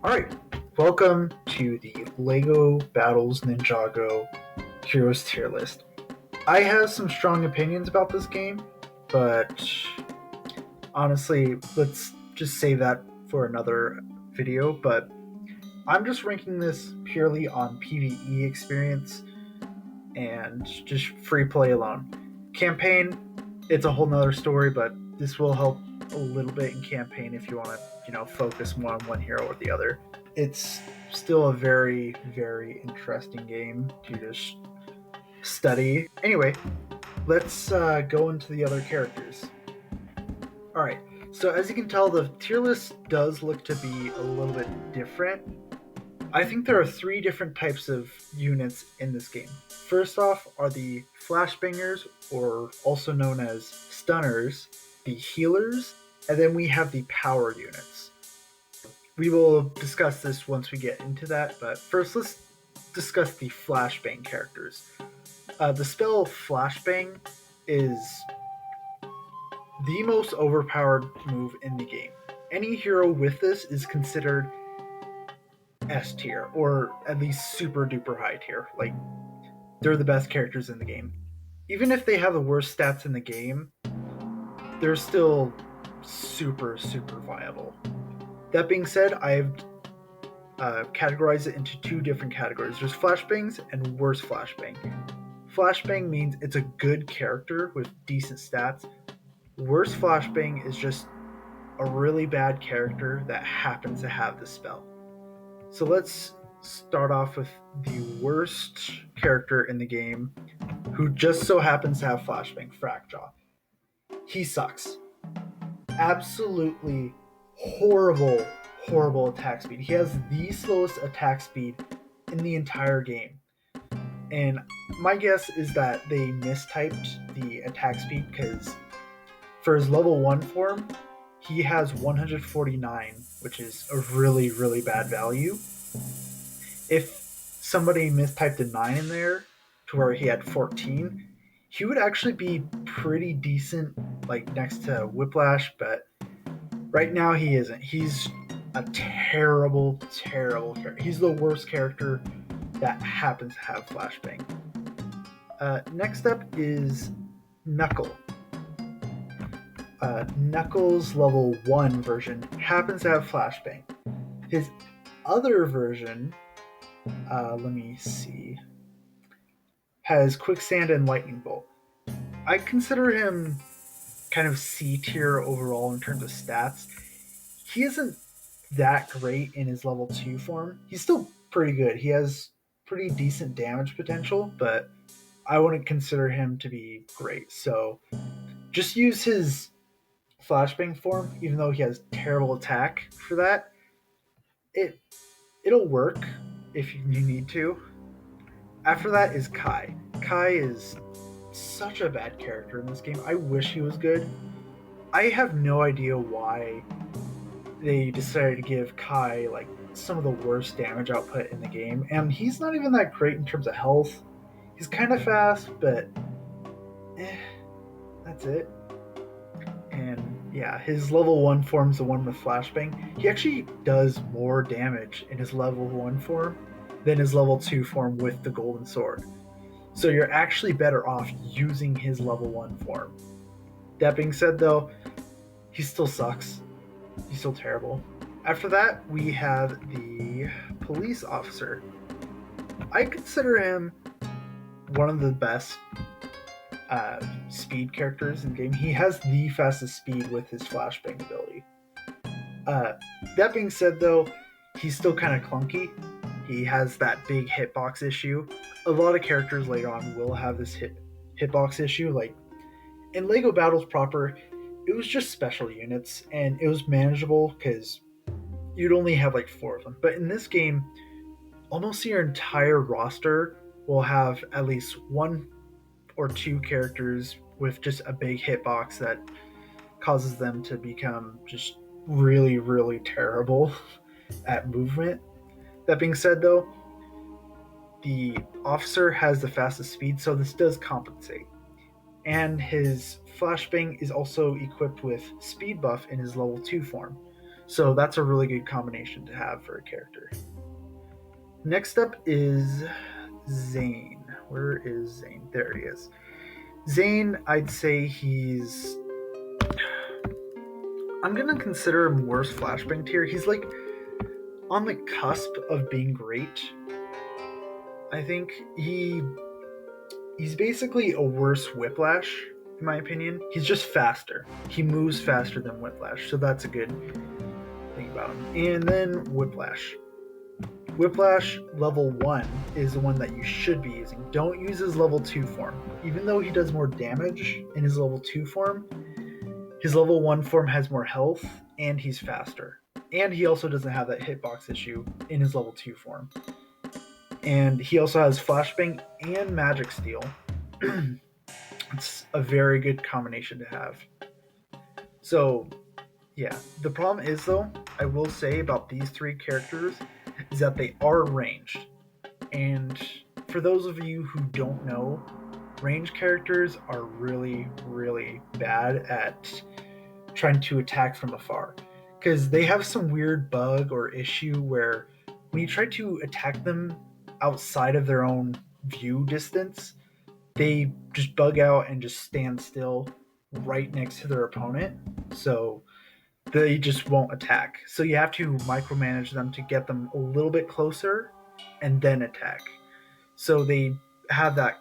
Alright, welcome to the LEGO Battles Ninjago Heroes tier list. I have some strong opinions about this game, but honestly, let's just save that for another video. But I'm just ranking this purely on PvE experience and just free play alone. Campaign, it's a whole nother story, but this will help a little bit in campaign if you want to, focus more on one hero or the other. It's still a very, very interesting game to just study. Anyway, let's go into the other characters. Alright, so as you can tell, the tier list does look to be a little bit different. I think there are three different types of units in this game. First off are the Flashbangers, or also known as Stunners, the Healers, and then we have the Power units. We will discuss this once we get into that, but first let's discuss the Flashbang characters. The spell Flashbang is the most overpowered move in the game. Any hero with this is considered S tier, or at least super duper high tier. Like, they're the best characters in the game. Even if they have the worst stats in the game, they're still super, super viable. That being said, I've categorized it into two different categories. There's Flashbangs and worst Flashbang. Flashbang means it's a good character with decent stats. Worst Flashbang is just a really bad character that happens to have the spell. So let's start off with the worst character in the game who just so happens to have Flashbang, Frackjaw. He sucks. Absolutely horrible, horrible attack speed. He has the slowest attack speed in the entire game. And my guess is that they mistyped the attack speed because for his level 1 form, he has 149, which is a really, really bad value. If somebody mistyped a 9 in there to where he had 14, he would actually be pretty decent, like next to Whiplash, but right now he isn't. He's a terrible, terrible character. He's the worst character that happens to have Flashbang. Next up is Knuckle. Knuckles' level 1 version happens to have Flashbang. His other version, let me see, has Quicksand and Lightning Bolt. I consider him kind of C tier overall in terms of stats. He isn't that great in his level 2 form. He's still pretty good. He has pretty decent damage potential, but I wouldn't consider him to be great. So just use his Flashbang form, even though he has terrible attack for that. It'll work if you need to. After that is Kai. Kai is such a bad character in this game. I wish he was good. I have no idea why they decided to give Kai like some of the worst damage output in the game, and he's not even that great in terms of health. He's kind of fast, but that's it. And yeah, his level 1 form's the one with Flashbang. He actually does more damage in his level 1 form than his level 2 form with the Golden Sword. So you're actually better off using his level 1 form. That being said, though, he still sucks. He's still terrible. After that, we have the police officer. I consider him one of the best speed characters in the game. He has the fastest speed with his Flashbang ability. That being said, though, he's still kind of clunky. He has that big hitbox issue. A lot of characters later on will have this hitbox issue. Like in LEGO Battles proper, it was just special units and it was manageable because you'd only have like 4 of them. But in this game, almost your entire roster will have at least 1 or 2 characters with just a big hitbox that causes them to become just really, really terrible at movement. That being said, though, the officer has the fastest speed, so this does compensate. And his Flashbang is also equipped with speed buff in his level 2 form. So that's a really good combination to have for a character. Next up is Zane. Where is Zane? There he is. Zane, I'd say I'm gonna consider him worse flashbang tier. He's like on the cusp of being great. I think he's basically a worse Whiplash, in my opinion. He's just faster. He moves faster than Whiplash, so that's a good thing about him. And then Whiplash. Whiplash level 1 is the one that you should be using. Don't use his level 2 form. Even though he does more damage in his level 2 form, his level 1 form has more health and he's faster. And he also doesn't have that hitbox issue in his level 2 form. And he also has Flashbang and Magic Steel. It's a very good combination to have. So, yeah. The problem is, though, I will say about these three characters is that they are ranged. And for those of you who don't know, ranged characters are really, really bad at trying to attack from afar. Because they have some weird bug or issue where when you try to attack them outside of their own view distance, they just bug out and just stand still right next to their opponent. So they just won't attack. So you have to micromanage them to get them a little bit closer and then attack. So they have that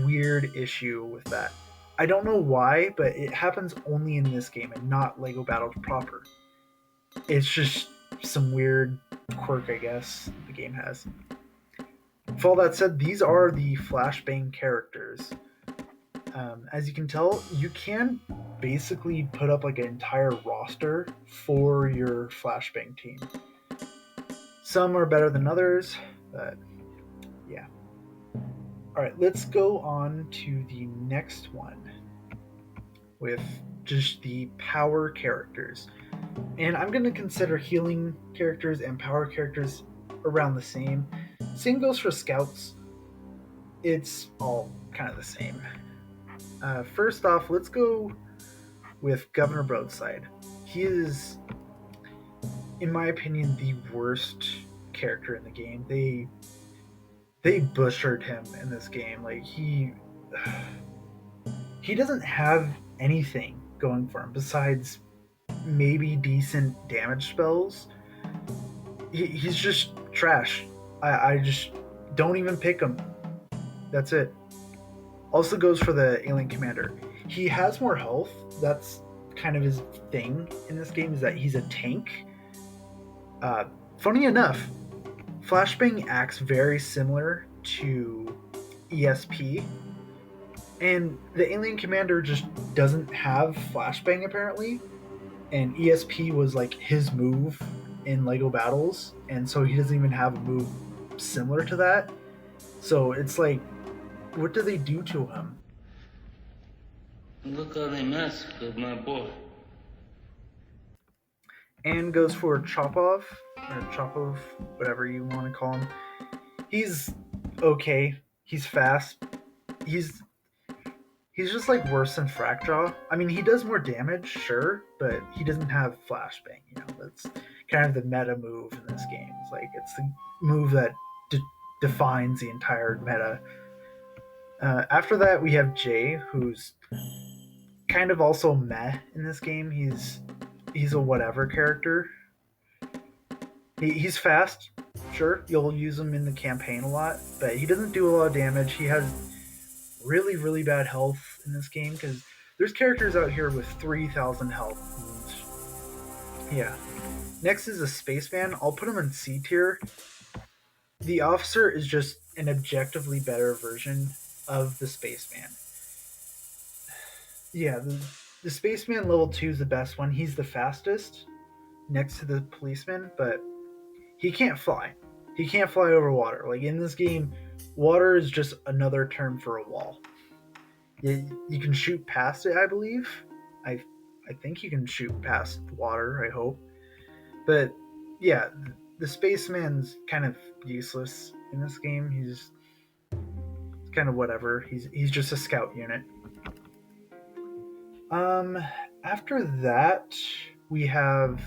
weird issue with that. I don't know why, but it happens only in this game and not Lego Battles proper. It's just some weird quirk, I guess, the game has. With all that said, these are the Flashbang characters. As you can tell, you can basically put up like an entire roster for your Flashbang team. Some are better than others, but yeah. Alright, let's go on to the next one with just the power characters. And I'm going to consider healing characters and power characters around the same. Same goes for scouts. It's all kind of the same. First off, let's go with Governor Broadside. He is, in my opinion, the worst character in the game. They butchered him in this game. Like he doesn't have anything going for him besides maybe decent damage spells. He's just trash. I just don't even pick him. That's it. Also goes for the Alien Commander. He has more health. That's kind of his thing in this game, is that he's a tank. Funny enough, Flashbang acts very similar to ESP, and the Alien Commander just doesn't have Flashbang apparently, and ESP was like his move in Lego Battles, and so he doesn't even have a move similar to that. So it's like, what do they do to him? Look how they massacred my boy. And goes for Chopov, or Chopov, whatever you want to call him. He's okay. He's fast. He's just like worse than Fracjaw. I mean, he does more damage, sure, but he doesn't have Flashbang. You know, that's kind of the meta move in this game. It's like it's the move that defines the entire meta. After that, we have Jay, who's kind of also meh in this game. He's a whatever character. He's fast, sure. You'll use him in the campaign a lot, but he doesn't do a lot of damage. He has really, really bad health in this game because there's characters out here with 3,000 health. And yeah. Next is a spaceman. I'll put him in C tier. The officer is just an objectively better version of the spaceman. Yeah, the spaceman level 2 is the best one. He's the fastest next to the policeman, but he can't fly. He can't fly over water. Like in this game, water is just another term for a wall. You can shoot past it, I believe. I think you can shoot past water, I hope. But yeah, the spaceman's kind of useless in this game. He's kind of whatever. He's just a scout unit. After that, we have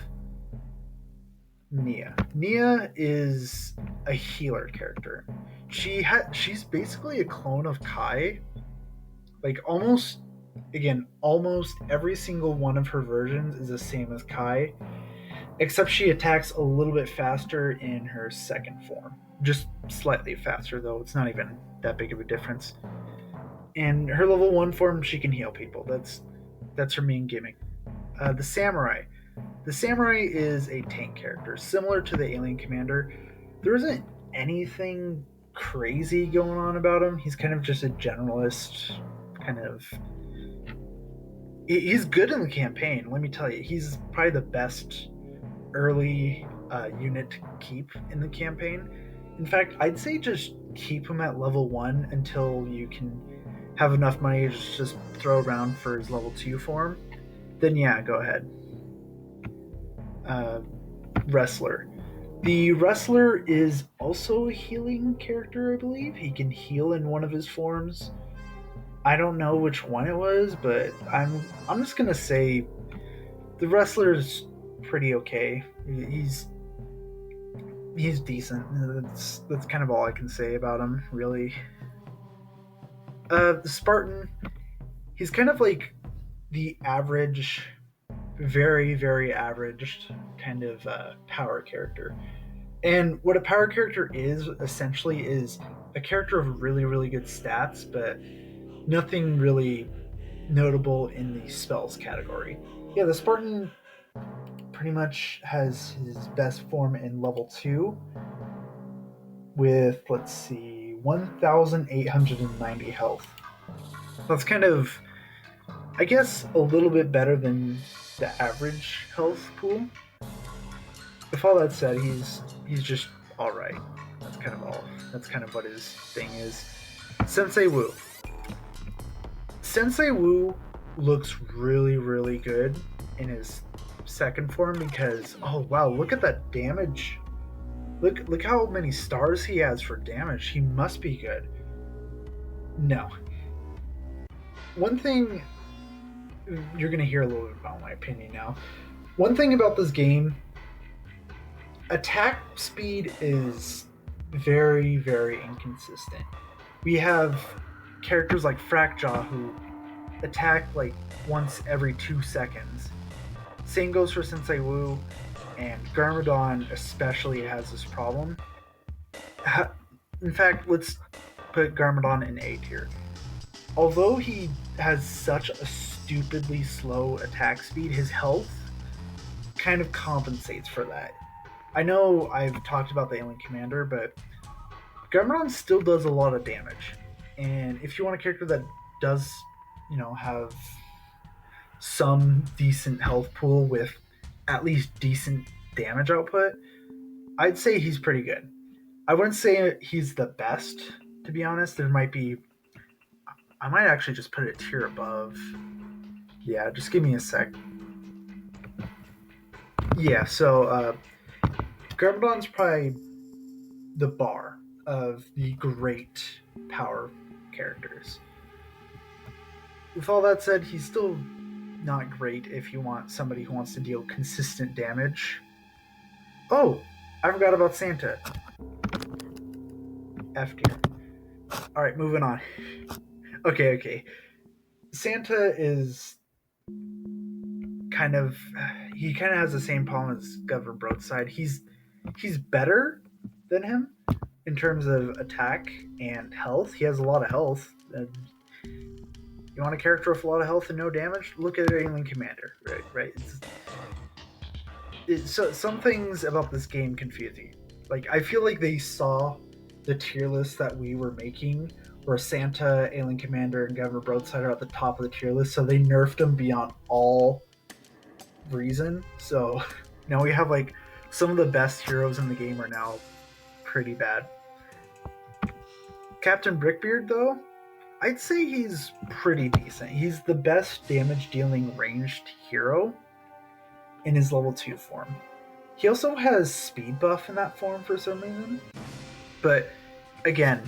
Nia. Nia is a healer character. She's basically a clone of Kai. Like almost every single one of her versions is the same as Kai, except she attacks a little bit faster in her second form. Just slightly faster though. It's not even that big of a difference. In her level 1 form, she can heal people. That's her main gimmick. The samurai. The samurai is a tank character, similar to the alien commander. There isn't anything crazy going on about him. He's kind of just a generalist, kind of. He's good in the campaign. Let me tell you, he's probably the best early unit to keep in the campaign. In fact, I'd say just keep him at level 1 until you can have enough money to just throw around for his level 2 form. Then yeah, go ahead. Wrestler. The wrestler is also a healing character, I believe. He can heal in one of his forms. I don't know which one it was, but I'm just gonna say the wrestler's pretty okay. He's decent. That's kind of all I can say about him, really. The Spartan, he's kind of like the average, very very average kind of power character. And what a power character is essentially is a character of really really good stats, but nothing really notable in the spells category. Yeah, the Spartan pretty much has his best form in level 2 with, let's see, 1,890 health. That's kind of, I guess, a little bit better than the average health pool. With all that said, he's just all right. That's kind of all. That's kind of what his thing is. Sensei Wu. Sensei Wu looks really really good in his second form because oh wow, look at that damage. Look how many stars he has for damage. He must be good. No. One thing you're going to hear a little bit about my opinion now. One thing about this game, attack speed is very very inconsistent. We have characters like Frackjaw who attack like once every 2 seconds. Same goes for Sensei Wu, and Garmadon especially has this problem. In fact, let's put Garmadon in A tier. Although he has such a stupidly slow attack speed, his health kind of compensates for that. I know I've talked about the Alien Commander, but Garmadon still does a lot of damage. And if you want a character that does, have some decent health pool with at least decent damage output, I'd say he's pretty good. I wouldn't say he's the best, to be honest. I might actually just put it a tier above. Yeah, just give me a sec. Yeah, so Garmadon's probably the bar of the great power characters. With all that said, he's still not great if you want somebody who wants to deal consistent damage. Oh, I forgot about Santa. F tier. Alright, moving on. Okay. Santa is he kind of has the same problem as Governor Broadside. He's better than him in terms of attack and health. He has a lot of health. You want a character with a lot of health and no damage? Look at Alien Commander, right? So some things about this game confuse you. Like, I feel like they saw the tier list that we were making, where Santa, Alien Commander, and Governor Broadside are at the top of the tier list, so they nerfed them beyond all reason. So now we have like some of the best heroes in the game are now pretty bad. Captain Brickbeard, though, I'd say he's pretty decent. He's the best damage dealing ranged hero in his level 2 form. He also has speed buff in that form for some reason. But again,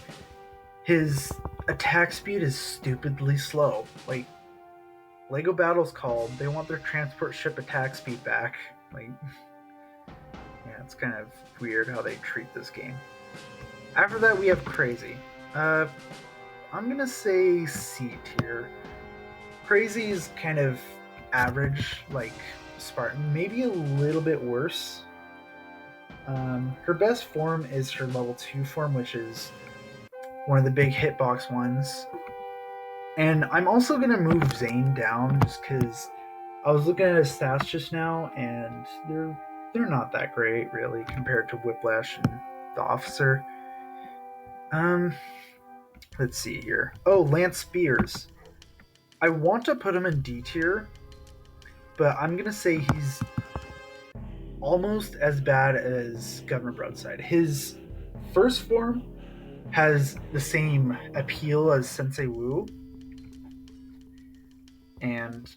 his attack speed is stupidly slow. Like, Lego Battles called, they want their transport ship attack speed back. Like, yeah, It's kind of weird how they treat this game. After that, we have Crazy. I'm gonna say C tier. Crazy is kind of average, like Spartan, maybe a little bit worse. Her best form is her level 2 form, which is one of the big hitbox ones. And I'm also going to move Zane down just because I was looking at his stats just now, and they're not that great, really, compared to Whiplash and the Officer. Let's see here. Oh, Lance Spears. I want to put him in D tier, but I'm going to say he's almost as bad as Governor Broadside. His first form has the same appeal as Sensei Wu, and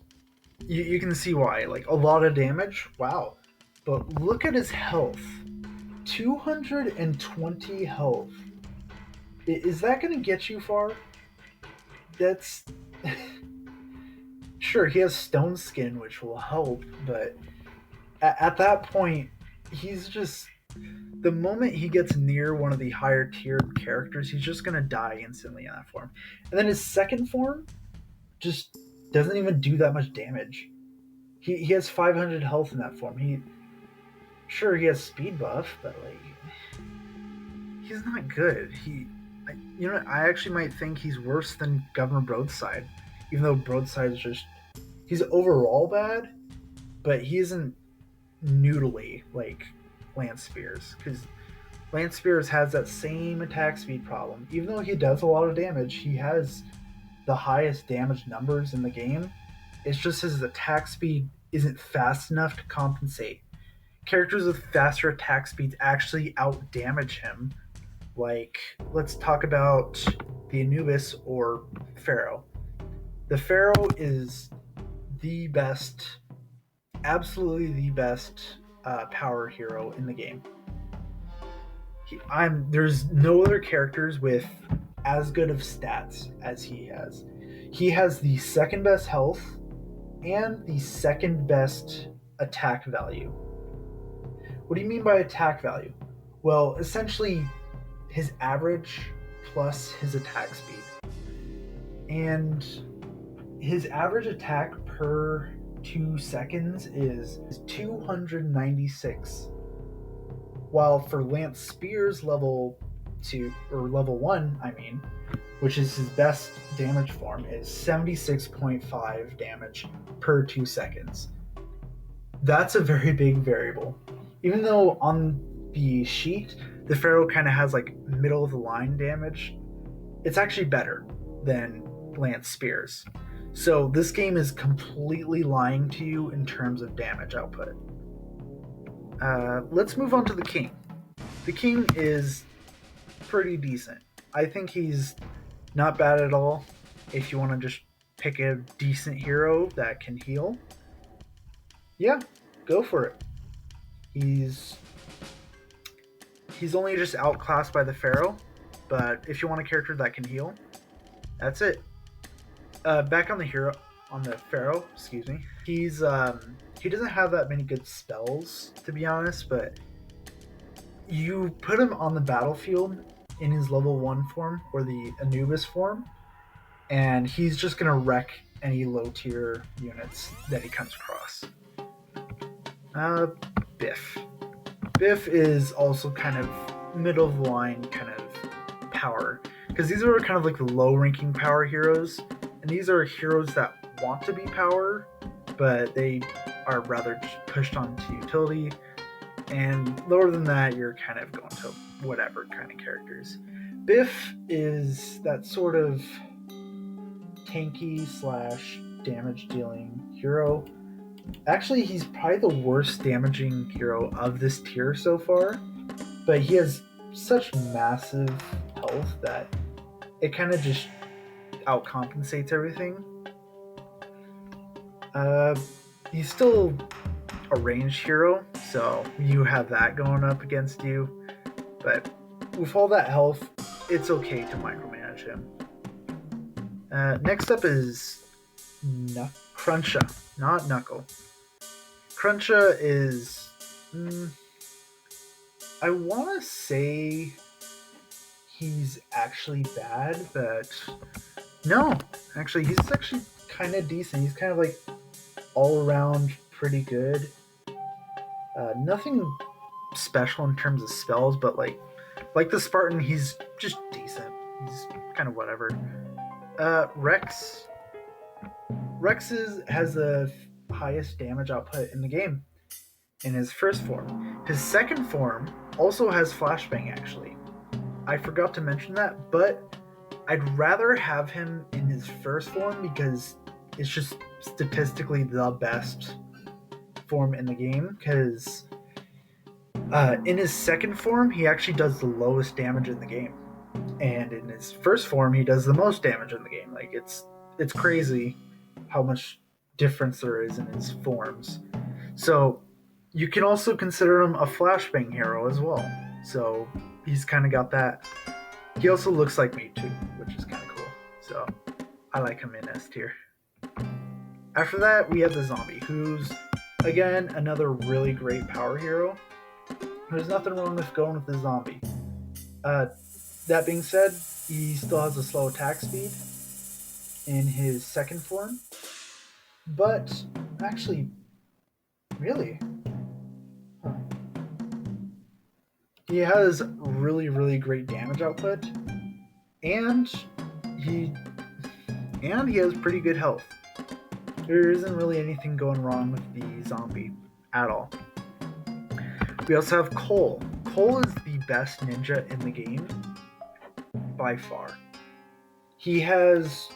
you can see why. Like, a lot of damage, wow. But look at his health. 220 health. Is that going to get you far? That's... Sure, he has stone skin, which will help, but at that point, he's just... The moment he gets near one of the higher tiered characters, he's just going to die instantly in that form. And then his second form just doesn't even do that much damage. He has 500 health in that form. Sure, he has speed buff, but like, he's not good. I actually might think he's worse than Governor Broadside, even though Broadside is he's overall bad, but he isn't noodly like Lance Spears, because Lance Spears has that same attack speed problem. Even though he does a lot of damage, he has the highest damage numbers in the game. It's just his attack speed isn't fast enough to compensate. Characters with faster attack speeds actually outdamage him. Like, let's talk about the Anubis or Pharaoh. The Pharaoh is the best, absolutely the best power hero in the game. There's no other characters with as good of stats as he has. He has the second best health and the second best attack value. What do you mean by attack value? Well, essentially his average plus his attack speed. And his average attack per 2 seconds is 296. While for Lance Spears level 2, or level 1, which is his best damage form, is 76.5 damage per 2 seconds. That's a very big variable. Even though on the sheet, the Pharaoh kind of has like middle of the line damage, it's actually better than Lance Spears. So this game is completely lying to you in terms of damage output. Let's move on to the King. The King is pretty decent. I think he's not bad at all if you want to just pick a decent hero that can heal. Yeah, go for it. He's only just outclassed by the Pharaoh, but if you want a character that can heal, that's it. Back on the Pharaoh, excuse me. He doesn't have that many good spells, to be honest, but you put him on the battlefield in his level 1 form, or the Anubis form, and he's just going to wreck any low tier units that he comes across. Biff. Biff is also kind of middle of the line kind of power, because these are kind of like the low ranking power heroes, and these are heroes that want to be power, but they are rather pushed onto utility, and lower than that you're kind of going to whatever kind of characters. Biff is that sort of tanky / damage dealing hero. Actually, he's probably the worst damaging hero of this tier so far, but he has such massive health that it kind of just outcompensates everything. He's still a ranged hero, so you have that going up against you, but with all that health, it's okay to micromanage him. Next up is Cruncha, not Knuckle. Cruncha is I want to say he's actually bad, but no, actually, he's actually kind of decent. He's kind of like all around pretty good. Nothing special in terms of spells, but like the Spartan, he's just decent. He's kind of whatever. Rex. Has the highest damage output in the game in his first form. His second form also has flashbang, actually. I forgot to mention that, but I'd rather have him in his first form because it's just statistically the best form in the game. Because in his second form, he actually does the lowest damage in the game, and in his first form, he does the most damage in the game. Like it's crazy how much difference there is in his forms. So you can also consider him a flashbang hero as well. So he's kind of got that. He also looks like me too, which is kind of cool. So I like him in S tier. After that, we have the zombie, who's again another really great power hero. There's nothing wrong with going with the zombie. That being said, he still has a slow attack speed in his second form. But actually, really, huh. He has really, really great damage output, and he has pretty good health. There isn't really anything going wrong with the zombie at all. We also have Cole. Cole is the best ninja in the game by far. He has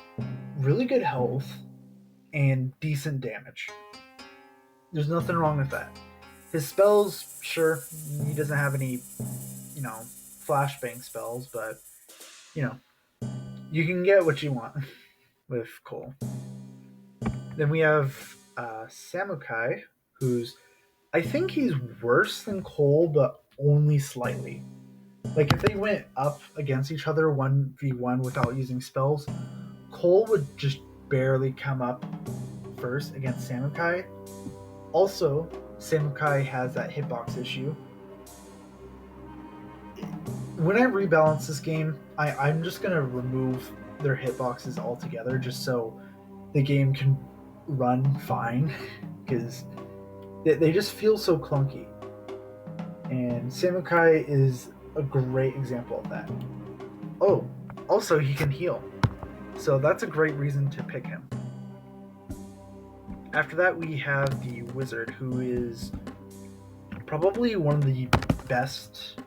really good health and decent damage. There's nothing wrong with that. His spells, sure, he doesn't have any, flashbang spells, but, you can get what you want with Cole. Then we have Samukai, who's, I think he's worse than Cole, but only slightly. Like, if they went up against each other 1v1 without using spells, Cole would just barely come up first against Samukai. Also, Samukai has that hitbox issue. When I rebalance this game, I'm just going to remove their hitboxes altogether just so the game can run fine, because they just feel so clunky. And Samukai is a great example of that. Oh, also he can heal, so that's a great reason to pick him. After that, we have the Wizard, who is probably one of the best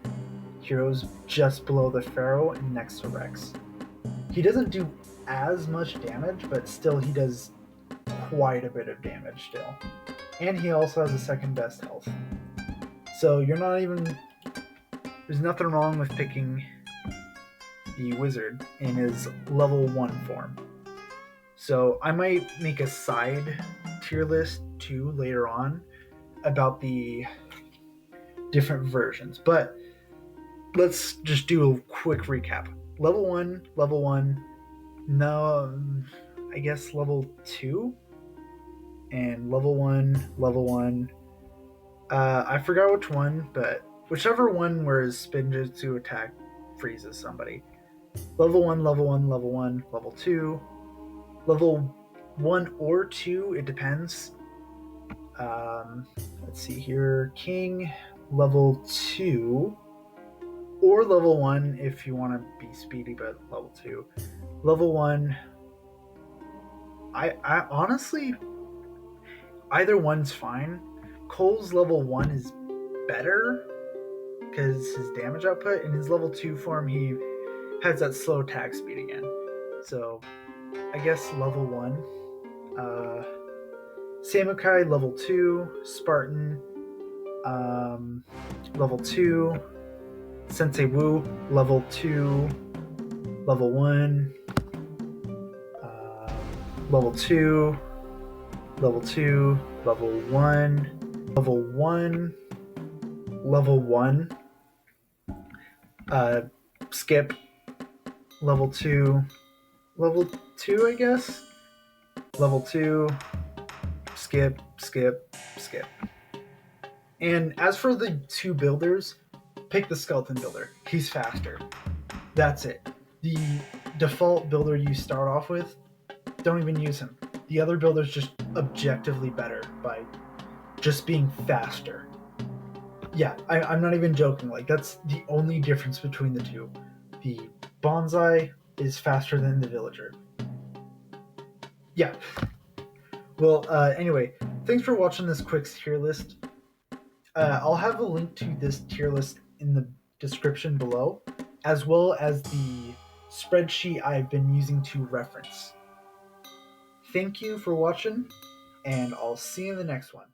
heroes, just below the Pharaoh and next to Rex. He doesn't do as much damage, but still he does quite a bit of damage still. And he also has the second best health. So there's nothing wrong with picking the Wizard in his level 1 form. So I might make a side tier list too later on about the different versions, but let's just do a quick recap. Level 1, no, I guess level 2, and level 1. I forgot which one, but whichever one where his Spinjitzu attack freezes somebody. Level 1, level 2. Level 1 or 2, it depends. Let's see here. King, level 2. Or level 1 if you want to be speedy, but level 2. Level 1, I honestly, either one's fine. Cole's level 1 is better because his damage output. In his level 2 form, he has that slow attack speed again. So I guess level 1. Samukai, level 2. Spartan, level 2. Sensei Wu, level 2. Level 1. Level 2. Level 2. Level 1. Level 1. Level 1. Skip. Level 2. Level 2, I guess. Level 2. Skip. And as for the two builders, pick the skeleton builder. He's faster. That's it. The default builder you start off with, don't even use him. The other builder's just objectively better by just being faster. Yeah, I'm not even joking. Like, that's the only difference between the two. The bonsai is faster than the villager. Yeah. Well, anyway, thanks for watching this quick tier list. I'll have a link to this tier list in the description below, as well as the spreadsheet I've been using to reference. Thank you for watching, and I'll see you in the next one.